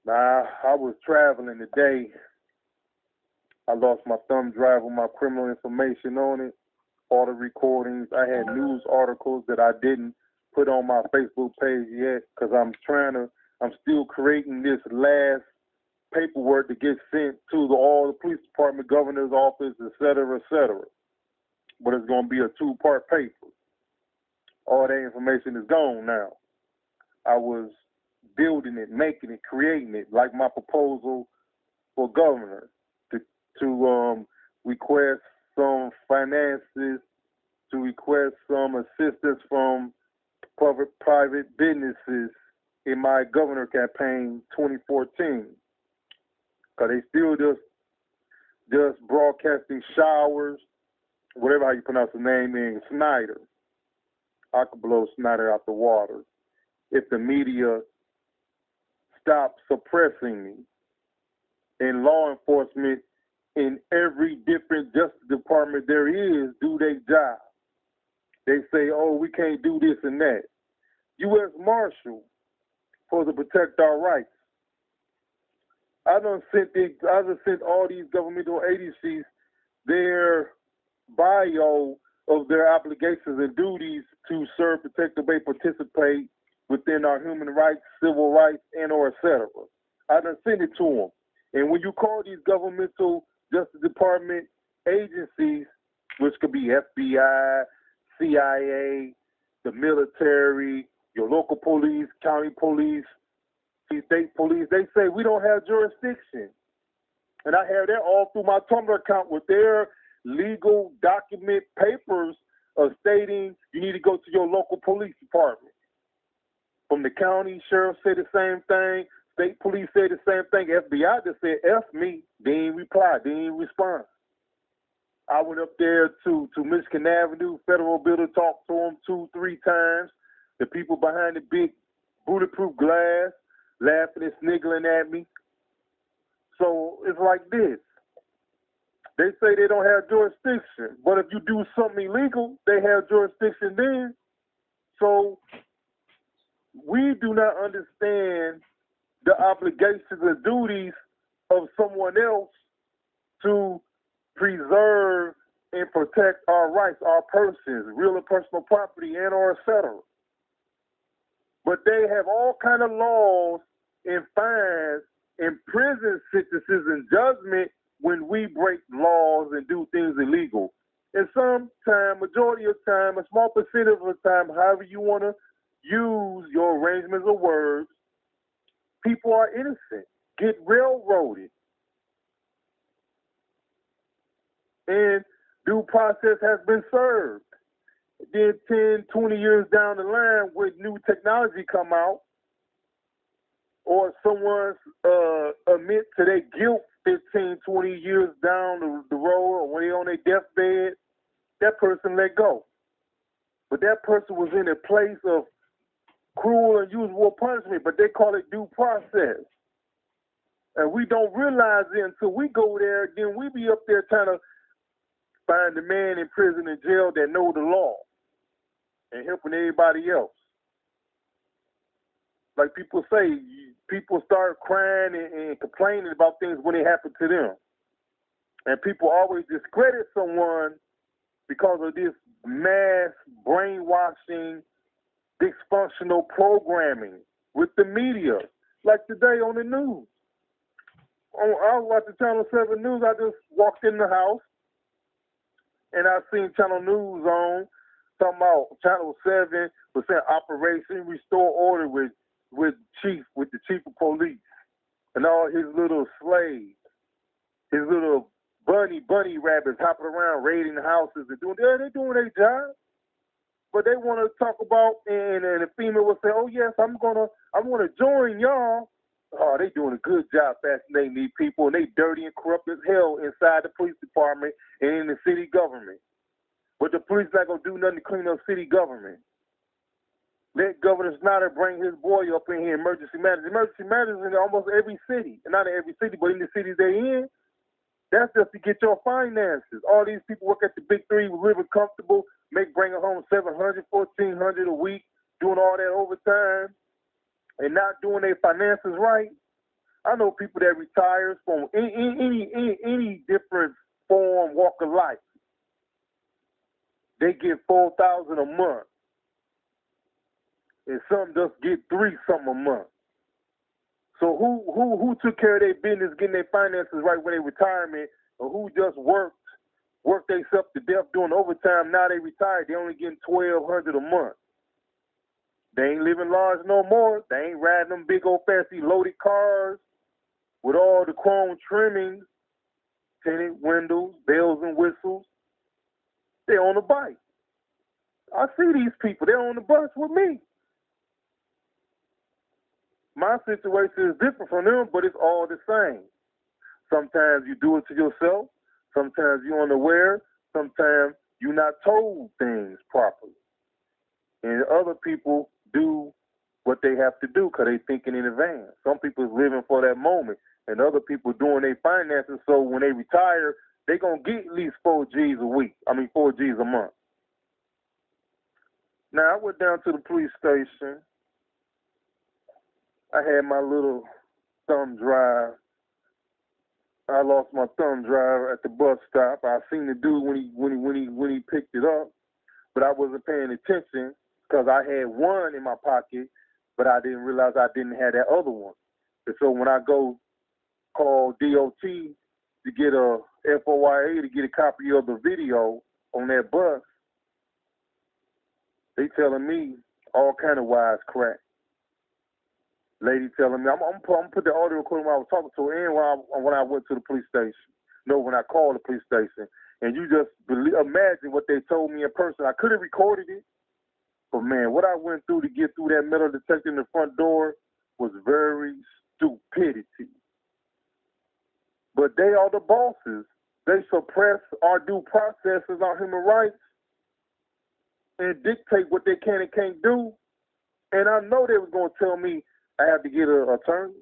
I was traveling today. I lost my thumb drive with my criminal information on it, all the recordings. I had news articles that I didn't put on my Facebook page yet because I'm still creating this last paperwork to get sent to all the police department, governor's office, et cetera, et cetera. But it's going to be a two-part paper. All that information is gone now. I was building it, making it, creating it, like my proposal for governor to request some finances, to request some assistance from private businesses in my governor campaign 2014. Cause they still just broadcasting showers, whatever how you pronounce the name in Snyder. I could blow Snyder out the water if the media stops suppressing me and law enforcement in every different justice department there is do their job. They say, oh, we can't do this and that. U.S. Marshal supposed to protect our rights. I done sent all these governmental agencies their bio of their obligations and duties to serve, protect, obey, participate within our human rights, civil rights, and or et cetera. I done sent it to them. And when you call these governmental Justice Department agencies, which could be FBI, CIA, the military, your local police, county police, state police, they say we don't have jurisdiction. And I have that all through my Tumblr account with their legal document papers stating you need to go to your local police department. From the county sheriff say the same thing, state police say the same thing, FBI just said F me, they didn't reply, they didn't respond. I went up there to Michigan Avenue, Federal Building, talked to them 2-3 times. The people behind the big bulletproof glass laughing and sniggling at me. So it's like this. They say they don't have jurisdiction, but if you do something illegal, they have jurisdiction then. So we do not understand the obligations and duties of someone else to preserve and protect our rights, our persons, real and personal property, and or et cetera. But they have all kind of laws and fines and prison sentences and judgment when we break laws and do things illegal. And sometimes, majority of the time, a small percentage of the time, however you want to use your arrangements of words, people are innocent, get railroaded. And due process has been served. Then 10, 20 years down the line, with new technology come out, or someone admit to their guilt 15, 20 years down the road, or when they're on their deathbed, that person let go. But that person was in a place of cruel and unusual punishment, but they call it due process. And we don't realize it until we go there, then we be up there trying to find the man in prison and jail that know the law and helping everybody else. Like people say, people start crying and complaining about things when it happen to them. And people always discredit someone because of this mass brainwashing, dysfunctional programming with the media. Like today on the news. I was watching Channel 7 News. I just walked in the house and I seen Channel News on, talking about Channel 7 was saying Operation Restore Order with the chief of police and all his little slaves, his little bunny rabbits hopping around raiding houses and they're doing their job. But they want to talk about, and the female will say, oh yes, I'm gonna join y'all. Oh, they doing a good job fascinating these people, and they dirty and corrupt as hell inside the police department and in the city government. But the police not gonna do nothing to clean up city government. Let Governor Snyder bring his boy up in here, emergency managers. Emergency managers in almost every city, not in every city, but in the cities they in. That's just to get your finances. All these people work at the big three, living comfortable, bringing home $700, $1,400 a week, doing all that overtime, and not doing their finances right. I know people that retires from any different form, walk of life. They get $4,000 a month, and some just get $3 something a month. So who took care of their business, getting their finances right when they retirement, or who just worked themselves to death doing overtime? Now they retired, they only getting $1,200 a month. They ain't living large no more. They ain't riding them big old fancy loaded cars with all the chrome trimmings, tinted windows, bells and whistles. They on a bike. I see these people. They're on the bus with me. My situation is different from them, but it's all the same. Sometimes you do it to yourself. Sometimes you're unaware. Sometimes you're not told things properly. And other people do what they have to do because they're thinking in advance. Some people is living for that moment, and other people doing their finances so when they retire, they're going to get at least 4 G's a week. 4 G's a month. Now, I went down to the police station. I had my little thumb drive. I lost my thumb drive at the bus stop. I seen the dude when he picked it up, but I wasn't paying attention because I had one in my pocket, but I didn't realize I didn't have that other one. And so when I go call DOT to get a FOIA to get a copy of the video on that bus, they telling me all kind of wise crap. Lady telling me, I'm gonna put the audio recording when I was talking to her and when I went to the police station. No, when I called the police station. And you just imagine what they told me in person. I could have recorded it, but man, what I went through to get through that metal detector in the front door was very stupidity. But they are the bosses. They suppress our due processes, our human rights, and dictate what they can and can't do. And I know they was going to tell me I have to get an attorney.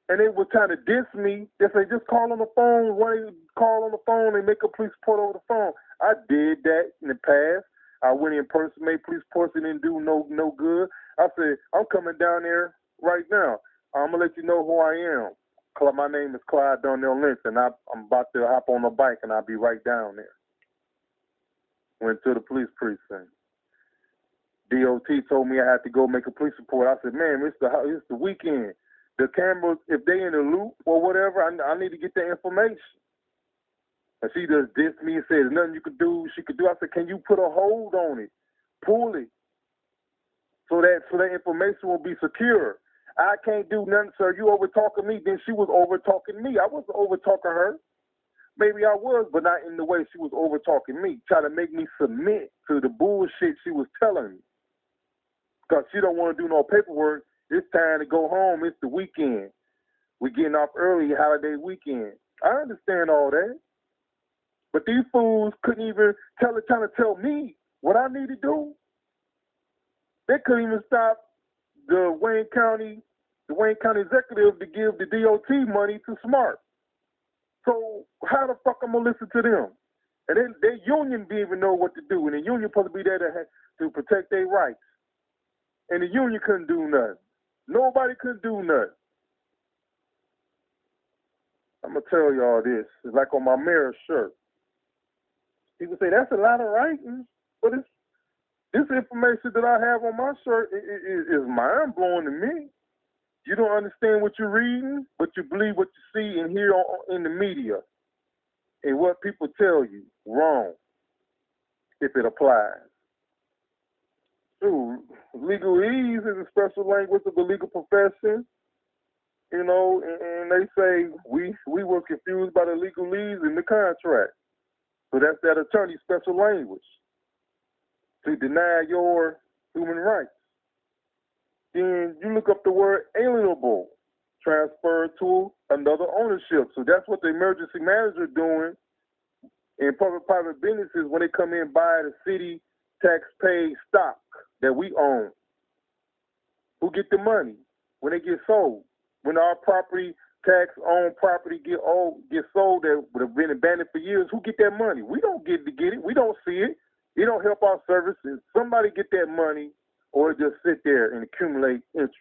And they were trying to diss me. They say, just call on the phone. Why don't you call on the phone and make a police report over the phone? I did that in the past. I went in person, made police reports, and didn't do no good. I said, I'm coming down there right now. I'm going to let you know who I am. My name is Clyde Darnell Lynch, and I'm about to hop on a bike, and I'll be right down there. Went to the police precinct. DOT told me I had to go make a police report. I said, man, it's the weekend. The cameras, if they in the loop or whatever, I need to get that information. And she just dissed me and said, there's nothing you could do. She could do. I said, can you put a hold on it? Pull it. So that information will be secure. I can't do nothing, sir. You over talking me. Then she was over talking me. I wasn't over talking her. Maybe I was, but not in the way she was over talking me, trying to make me submit to the bullshit she was telling me. Because she don't want to do no paperwork. It's time to go home. It's the weekend. We're getting off early, holiday weekend. I understand all that. But these fools couldn't even trying to tell me what I need to do. They couldn't even stop the Wayne County executive to give the DOT money to SMART. So how the fuck I'm gonna listen to them? And then their union didn't even know what to do, and the union supposed to be there to protect their rights. And the union couldn't do nothing. Nobody couldn't do nothing. I'm gonna tell y'all this. It's like on my mayor's shirt. People say that's a lot of writing, but this information that I have on my shirt is mind blowing to me. You don't understand what you're reading, but you believe what you see and hear in the media and what people tell you. Wrong, if it applies. Ooh, legalese is a special language of the legal profession, you know, and they say we were confused by the legalese in the contract. So that's that attorney's special language to deny your human rights. Then you look up the word alienable, transferred to another ownership. So that's what the emergency manager doing in public-private businesses when they come in and buy the city tax-paid stock that we own. Who get the money when they get sold? When our property, tax-owned property get sold that would have been abandoned for years, who get that money? We don't get to get it. We don't see it. It don't help our services. Somebody get that money or just sit there and accumulate interest.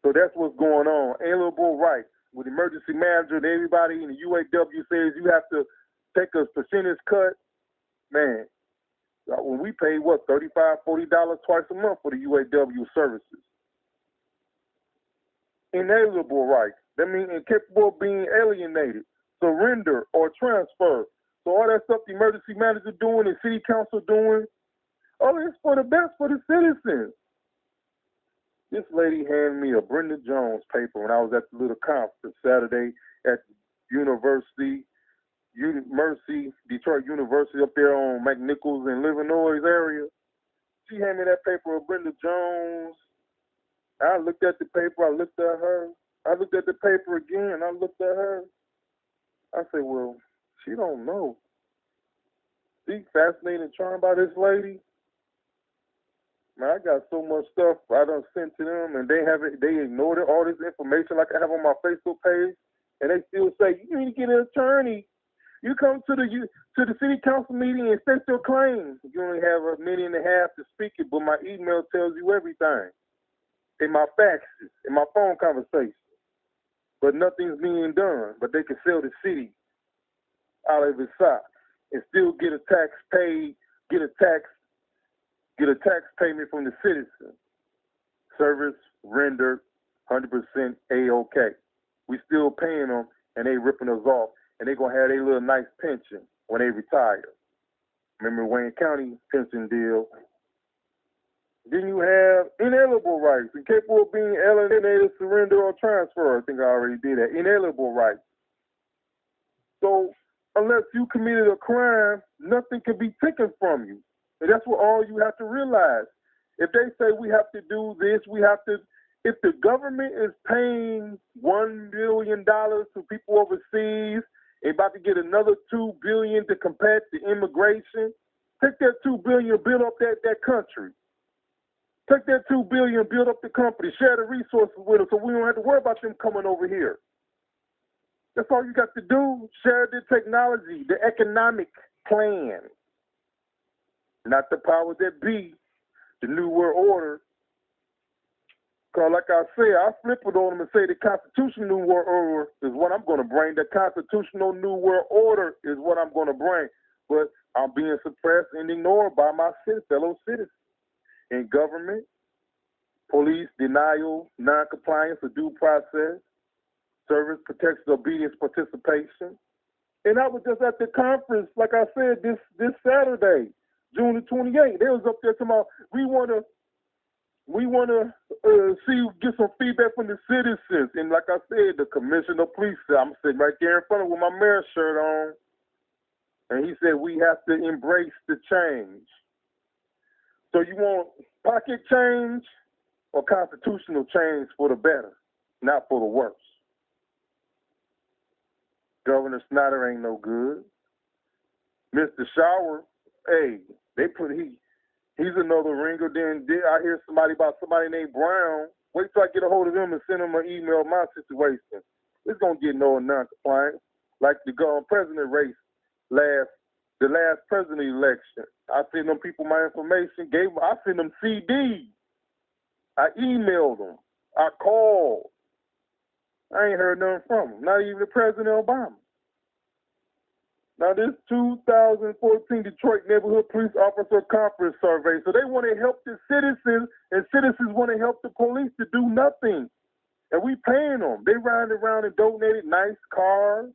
So that's what's going on. Alienable rights with emergency manager and everybody in the UAW says you have to take a percentage cut. Man, when we pay what, $35, $40 twice a month for the UAW services. Inalienable rights. That means incapable of being alienated, surrender, or transfer. So all that stuff the emergency manager doing and city council doing, all it's for the best for the citizens. This lady handed me a Brenda Jones paper when I was at the little conference Saturday at University, Mercy, Detroit University up there on McNichols and Livernois area. She handed me that paper of Brenda Jones. I looked at the paper, I looked at her. I looked at the paper again, I looked at her. I said, well, she don't know. She fascinated and charmed by this lady. Man, I got so much stuff I done sent to them, and they ignored it, all this information like I have on my Facebook page, and they still say, you need to get an attorney. You come to the city council meeting and state your claim. You only have a minute and a half to speak it, but my email tells you everything. In my faxes, in my phone conversations. But nothing's being done. But they can sell the city out of its socks and still get a tax paid, get a tax payment from the citizen. Service rendered 100% A-OK. We still paying them, and they ripping us off, and they gonna have their little nice pension when they retire. Remember Wayne County pension deal? Then you have inalienable rights, incapable of being alienated, surrender, or transfer. I think I already did that. Inalienable rights. So unless you committed a crime, nothing can be taken from you. And that's what all you have to realize. If they say we have to do this, we have to, if the government is paying $1 billion to people overseas, and about to get another $2 billion to combat the immigration, take that $2 billion, build up that country. Take that $2 billion, build up the company, share the resources with them so we don't have to worry about them coming over here. That's all you got to do. Share the technology, the economic plan. Not the powers that be, the New World Order. Because like I said, I flip it on them and say the Constitutional New World Order is what I'm going to bring. The Constitutional New World Order is what I'm going to bring. But I'm being suppressed and ignored by my fellow citizens. In government, police, denial, non-compliance of due process, service, protection, obedience, participation. And I was just at the conference, like I said, this Saturday, June the 28th. They was up there talking about, we want to get some feedback from the citizens. And like I said, the commissioner of police, I'm sitting right there in front of with my mayor's shirt on. And he said, we have to embrace the change. So you want pocket change or constitutional change for the better, not for the worse? Governor Snyder ain't no good. Mr. Shower, hey, he's another ringer. Then I hear somebody named Brown. Wait till I get a hold of them and send them an email of my situation. It's gonna get no non-compliance. Like the president race the last president election. I sent them people my information, I sent them CDs. I emailed them. I called. I ain't heard nothing from them, not even President Obama. Now this 2014 Detroit Neighborhood Police Officer Conference Survey, so they want to help the citizens, and citizens want to help the police to do nothing. And we paying them. They riding around and donated nice cars.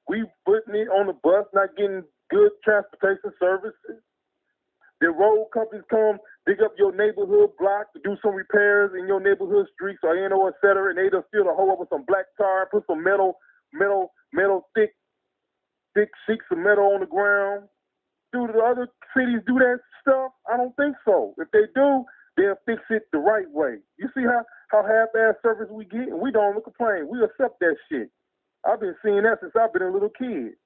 We putting it on the bus, not getting good transportation services. The road companies come, dig up your neighborhood block to do some repairs in your neighborhood streets or et cetera, and they just fill the hole up with some black tar, put some thick sheets of metal on the ground. Do the other cities do that stuff? I don't think so. If they do, they'll fix it the right way. You see how half-ass service we get, and we don't complain. We accept that shit. I've been seeing that since I've been a little kid.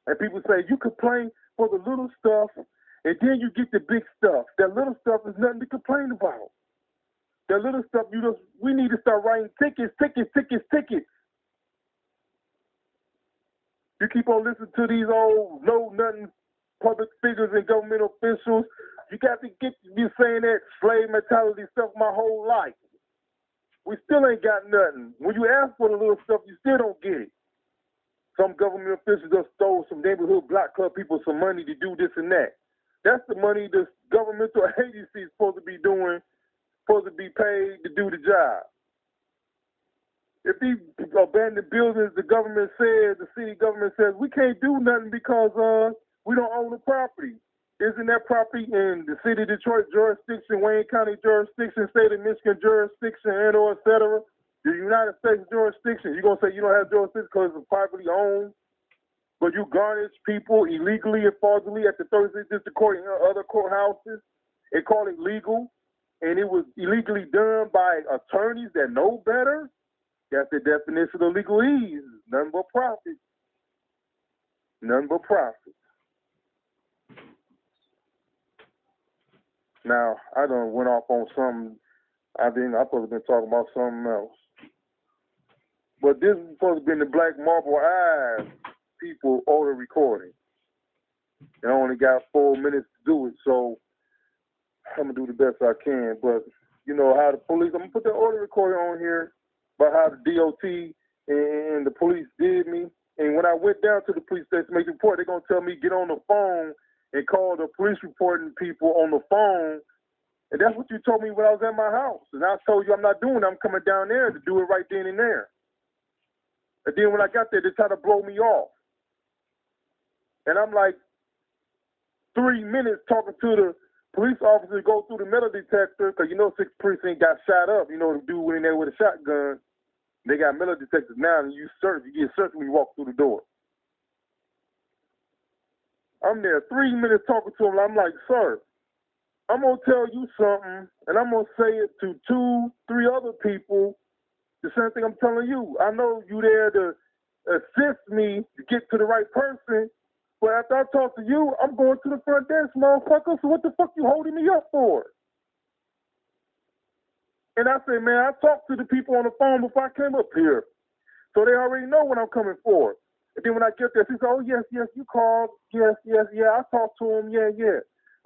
And people say, you complain for the little stuff, and then you get the big stuff. That little stuff is nothing to complain about. That little stuff, we need to start writing tickets. You keep on listening to these old know-nothing public figures and government officials. You got to get to be saying that slave mentality stuff my whole life. We still ain't got nothing. When you ask for the little stuff, you still don't get it. Some government officials just stole some neighborhood block club people some money to do this and that. That's the money the governmental agency is supposed to be doing, supposed to be paid to do the job. If these abandoned buildings, the government says, the city government says, we can't do nothing because we don't own the property. Isn't that property in the city of Detroit jurisdiction, Wayne County jurisdiction, state of Michigan jurisdiction, and or et cetera? The United States jurisdiction. You're going to say you don't have jurisdiction because it's privately owned, but you garnish people illegally and fraudulently at the 36th District Court and other courthouses. They call it legal, and it was illegally done by attorneys that know better. That's the definition of legalese. Nothing but profit. Nothing but profit. Now, I done went off on something. I supposed to been talking about something else. But this is supposed to be the Black Marble Eyes people audio recording. And I only got 4 minutes to do it, so I'm going to do the best I can. But, you know, how the police, I'm going to put the audio recording on here about how the DOT and the police did me. And when I went down to the police station to make a report, they're going to tell me get on the phone and call the police reporting people on the phone. And that's what you told me when I was at my house. And I told you I'm not doing it. I'm coming down there to do it right then and there. And then when I got there, they tried to blow me off. And I'm like 3 minutes talking to the police officer to go through the metal detector, because you know 6th Precinct got shot up. You know, the dude went in there with a shotgun. They got metal detectors now, and you get searched when you walk through the door. I'm there 3 minutes talking to him. I'm like, sir, I'm going to tell you something, and I'm going to say it to 2, 3 other people, the same thing I'm telling you. I know you there to assist me to get to the right person, but after I talk to you, I'm going to the front desk, motherfucker, so what the fuck you holding me up for? And I said, man, I talked to the people on the phone before I came up here, so they already know what I'm coming for. And then when I get there, she said, oh, yes, you called. Yes, I talked to him. Yeah.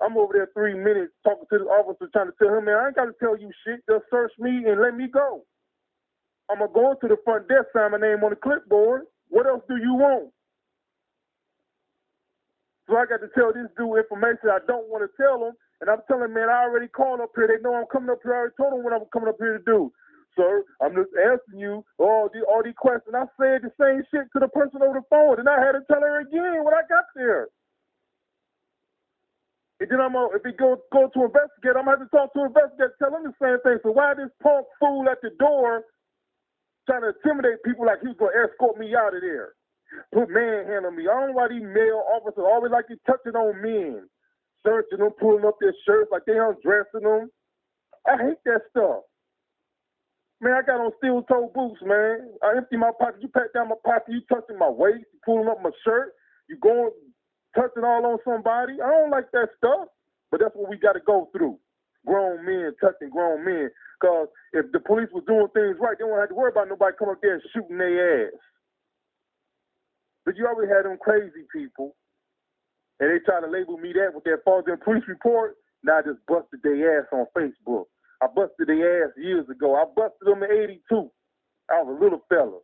I'm over there 3 minutes talking to the officer trying to tell him, man, I ain't got to tell you shit. Just search me and let me go. I'm going to go to the front desk, sign my name on the clipboard. What else do you want? So I got to tell this dude information I don't want to tell him. And I'm telling him, man, I already called up here. They know I'm coming up here. I already told them what I'm coming up here to do. Sir, I'm just asking you all these questions. I said the same shit to the person over the phone, and I had to tell her again when I got there. And then if he go to investigate, I'm going to have to talk to investigate, tell him the same thing. So why this punk fool at the door trying to intimidate people like he was going to escort me out of there? Put manhandle me. I don't know why these male officers always like to touch it on men. Searching them, pulling up their shirts like they undressing them. I hate that stuff. Man, I got on steel-toe boots, man. I empty my pocket. You pat down my pocket. You touching my waist. You pulling up my shirt. You going, touching all on somebody. I don't like that stuff. But that's what we got to go through. Grown men touching grown men. Because if the police was doing things right, they won't have to worry about nobody coming up there and shooting their ass. But you always had them crazy people. And they try to label me that with their fraudulent police report. Now I just busted their ass on Facebook. I busted their ass years ago. I busted them in 82. I was a little fella.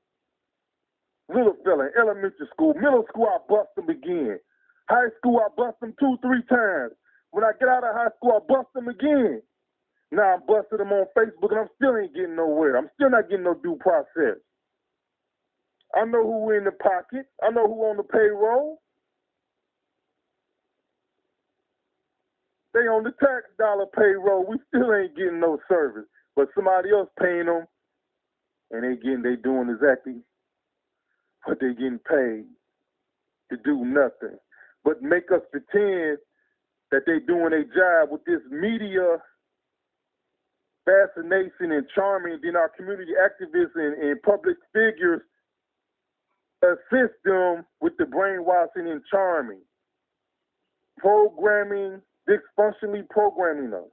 In elementary school. Middle school, I bust them again. High school, I bust them 2, 3 times. When I get out of high school, I bust them again. Now I'm busting them on Facebook, and I'm still ain't getting nowhere. I'm still not getting no due process. I know who in the pocket. I know who on the payroll. They on the tax dollar payroll. We still ain't getting no service. But somebody else paying them, and they doing exactly what they getting paid to do nothing. But make us pretend that they doing their job with this media fascination and charming. Then our community activists and public figures assist them with the brainwashing and charming. Dysfunctionally programming us.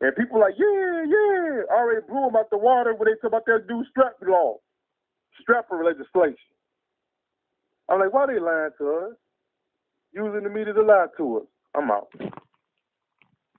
And people like, yeah, already blew them out the water when they talk about that new strapper legislation. I'm like, why they lying to us? Using the media to lie to us. I'm out.